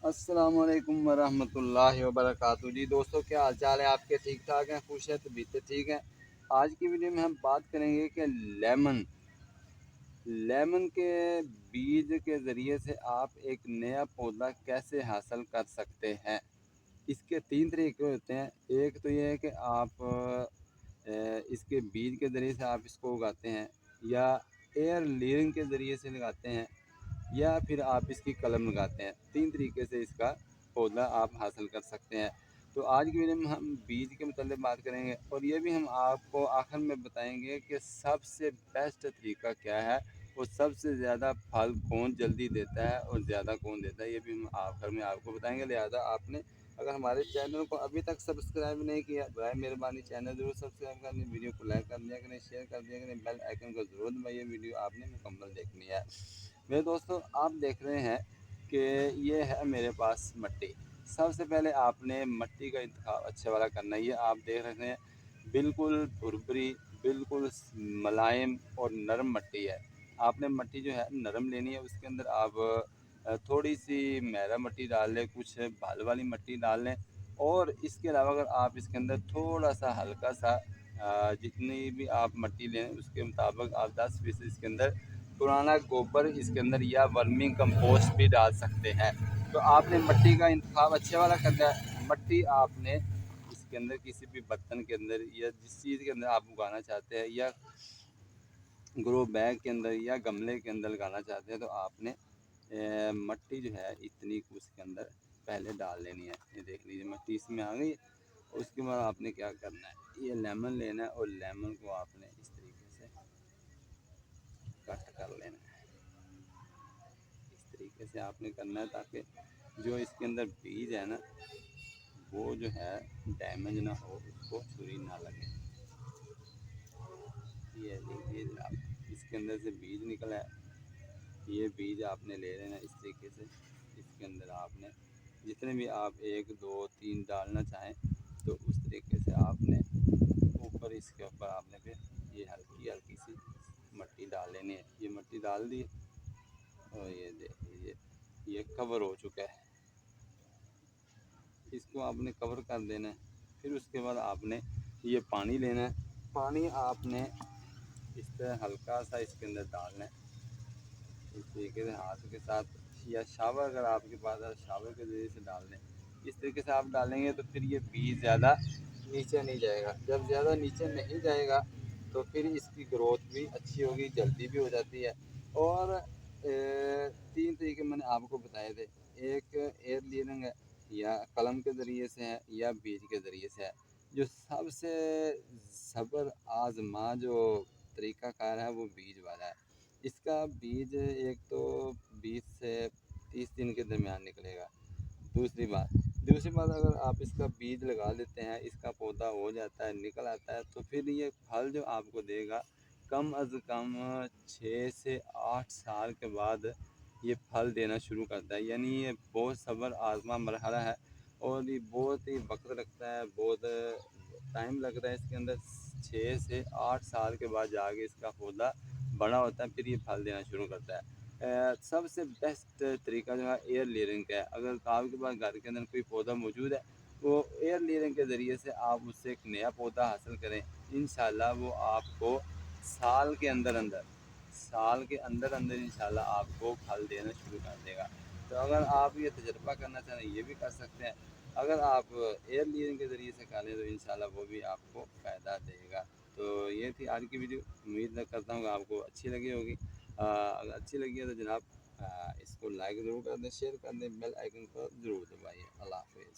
السلام علیکم ورحمۃ اللہ وبرکاتہ۔ جی دوستو، کیا حال چال ہے آپ کے؟ ٹھیک ٹھاک ہیں؟ خوش ہے؟ طبیعتیں ٹھیک ہیں؟ آج کی ویڈیو میں ہم بات کریں گے کہ لیمن کے بیج کے ذریعے سے آپ ایک نیا پودا کیسے حاصل کر سکتے ہیں۔ اس کے 3 طریقے ہوتے ہیں۔ ایک تو یہ ہے کہ آپ اس کے بیج کے ذریعے سے آپ اس کو اگاتے ہیں، یا ایئر لیئرنگ کے ذریعے سے لگاتے ہیں، یا پھر آپ اس کی کلم لگاتے ہیں۔ 3 طریقے سے اس کا پودا آپ حاصل کر سکتے ہیں۔ تو آج کی ویڈیو میں ہم بیج کے متعلق بات کریں گے، اور یہ بھی ہم آپ کو آخر میں بتائیں گے کہ سب سے بیسٹ طریقہ کیا ہے، اور سب سے زیادہ پھل کون جلدی دیتا ہے اور زیادہ کون دیتا ہے، یہ بھی ہم آخر میں آپ کو بتائیں گے۔ لہٰذا آپ نے اگر ہمارے چینل کو ابھی تک سبسکرائب نہیں کیا، برائے مہربانی چینل ضرور سبسکرائب کر لیں، ویڈیو کو لائک کر دیا کریں، شیئر کر دیا کریں، بیل آئیکن کو ضرور دبائیے۔ ویڈیو آپ نے مکمل دیکھنی ہے۔ میرے دوستو، آپ دیکھ رہے ہیں کہ یہ ہے میرے پاس مٹی۔ سب سے پہلے آپ نے مٹی کا انتخاب اچھے والا کرنا ہے۔ یہ آپ دیکھ رہے ہیں بالکل بھربھری، بالکل ملائم اور نرم مٹی ہے۔ آپ نے مٹی جو ہے نرم لینی ہے۔ اس کے اندر آپ تھوڑی سی میرا مٹی ڈال لیں، کچھ بال والی مٹی ڈال لیں، اور اس کے علاوہ اگر آپ اس کے اندر تھوڑا سا ہلکا سا جتنی بھی آپ مٹی لیں اس کے مطابق آپ 10% اس کے اندر پرانا گوبر اس کے اندر یا ورمی کمپوسٹ بھی ڈال سکتے ہیں۔ تو آپ نے مٹی کا انتخاب اچھے والا کرنا ہے۔ مٹی آپ نے اس کے اندر کسی بھی برتن کے اندر یا جس چیز کے اندر آپ اگانا چاہتے ہیں، یا گرو بیگ کے اندر یا گملے کے اندر لگانا چاہتے ہیں، تو آپ نے مٹی جو ہے اتنی اس کے اندر پہلے ڈال لینی ہے۔ یہ دیکھ لیجیے مٹی اس میں آ گئی ہے۔ اس کے بعد آپ نے کیا کرنا ہے، یہ لیمن لینا ہے، اور لیمن کو آپ نے اس طریقے سے کٹ کر لینا ہے۔ اس طریقے سے آپ نے کرنا ہے تاکہ جو اس کے اندر بیج ہے نا، وہ جو ہے ڈیمیج نہ ہو، اس کو چھری نہ لگے۔ یہ دیکھیے جناب، اس کے اندر سے بیج نکلا ہے۔ یہ بیج آپ نے لے لینا اس طریقے سے۔ اس کے اندر آپ نے جتنے بھی آپ 1 2 3 ڈالنا چاہیں، تو اس طریقے سے آپ نے اوپر اس کے اوپر آپ نے پھر یہ ہلکی ہلکی سی مٹی ڈال لینی ہے۔ یہ مٹی ڈال دی، اور یہ دیکھ لیجیے یہ کور ہو چکا ہے۔ اس کو آپ نے کور کر دینا ہے۔ پھر اس کے بعد آپ نے یہ پانی لینا ہے۔ پانی آپ نے اس طرح ہلکا سا اس کے اندر ڈالنا ہے، اس طریقے سے ہاتھ کے ساتھ، یا شاور اگر آپ کے پاس ہے شاور کے ذریعے سے ڈال دیں۔ اس طریقے سے آپ ڈالیں گے تو پھر یہ بیج زیادہ نیچے نہیں جائے گا۔ جب زیادہ نیچے نہیں جائے گا تو پھر اس کی گروتھ بھی اچھی ہوگی، جلدی بھی ہو جاتی ہے۔ اور 3 طریقے میں نے آپ کو بتائے تھے۔ ایک ایئر لیئرنگ ہے، یا قلم کے ذریعے سے ہے، یا بیج کے ذریعے سے ہے۔ جو سب سے صبر آزما جو طریقہ کار ہے وہ بیج والا ہے۔ اس کا بیج ایک تو 20 سے 30 دن کے درمیان نکلے گا۔ دوسری بات اگر آپ اس کا بیج لگا لیتے ہیں، اس کا پودا ہو جاتا ہے، نکل آتا ہے، تو پھر یہ پھل جو آپ کو دے گا کم از کم 6 سے 8 سال کے بعد یہ پھل دینا شروع کرتا ہے۔ یعنی یہ بہت صبر آزما مرحلہ ہے، اور یہ بہت ہی وقت لگتا ہے، بہت ٹائم لگتا ہے اس کے اندر۔ 6 سے 8 سال کے بعد جا کے اس کا پودا بڑا ہوتا ہے، پھر یہ پھل دینا شروع کرتا ہے۔ سب سے بیسٹ طریقہ جو ہے ایئر لیئرنگ کا ہے۔ اگر آپ کے پاس گھر کے اندر کوئی پودا موجود ہے، وہ ایئر لیئرنگ کے ذریعے سے آپ اس سے ایک نیا پودا حاصل کریں، انشاءاللہ وہ آپ کو سال کے اندر انشاءاللہ آپ کو پھل دینا شروع کر دے گا۔ تو اگر آپ یہ تجربہ کرنا چاہیں یہ بھی کر سکتے ہیں۔ اگر آپ ایئر لیئرنگ کے ذریعے سے کر لیں تو انشاءاللہ وہ بھی آپ کو فائدہ دے گا۔ تو یہ تھی آج کی ویڈیو۔ امید کرتا ہوں کہ آپ کو اچھی لگی ہوگی۔ اگر اچھی لگی ہے تو جناب اس کو لائک ضرور کر دیں، شیئر کر دیں، بیل آئیکن کو ضرور دبائیے۔ اللہ حافظ۔